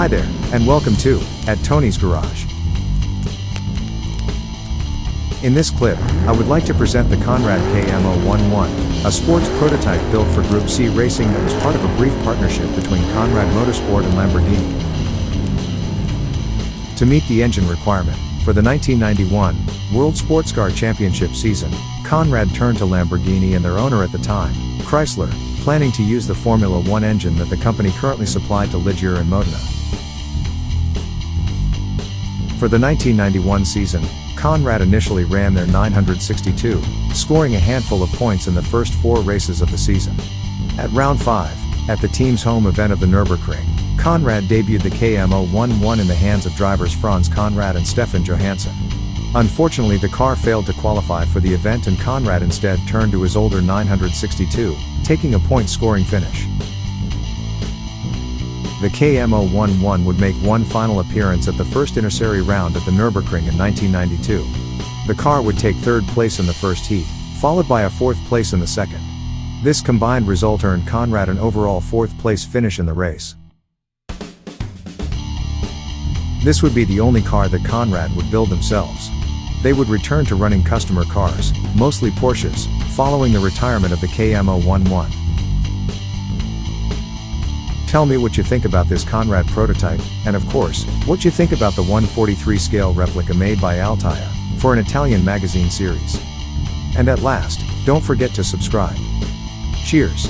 Hi there, and welcome to At Tony's Garage. In this clip, I would like to present the Konrad KM-011, a sports prototype built for Group C racing that was part of a brief partnership between Konrad Motorsport and Lamborghini. To meet the engine requirement for the 1991 World Sports Car Championship season, Konrad turned to Lamborghini and their owner at the time, Chrysler, planning to use the Formula One engine that the company currently supplied to Ligier and Modena. For the 1991 season, Konrad initially ran their 962, scoring a handful of points in the first 4 races of the season. At round 5, at the team's home event of the Nürburgring, Konrad debuted the KM-011 in the hands of drivers Franz Konrad and Stefan Johansson. Unfortunately, the car failed to qualify for the event and Konrad instead turned to his older 962, taking a point-scoring finish. The KM-011 would make one final appearance at the first Interserie round at the Nürburgring in 1992. The car would take 3rd place in the first heat, followed by a 4th place in the second. This combined result earned Konrad an overall 4th place finish in the race. This would be the only car that Konrad would build themselves. They would return to running customer cars, mostly Porsches, following the retirement of the KM-011. Tell me what you think about this Konrad prototype, and of course, what you think about the 1/43 scale replica made by Altaya, for an Italian magazine series. And at last, don't forget to subscribe. Cheers!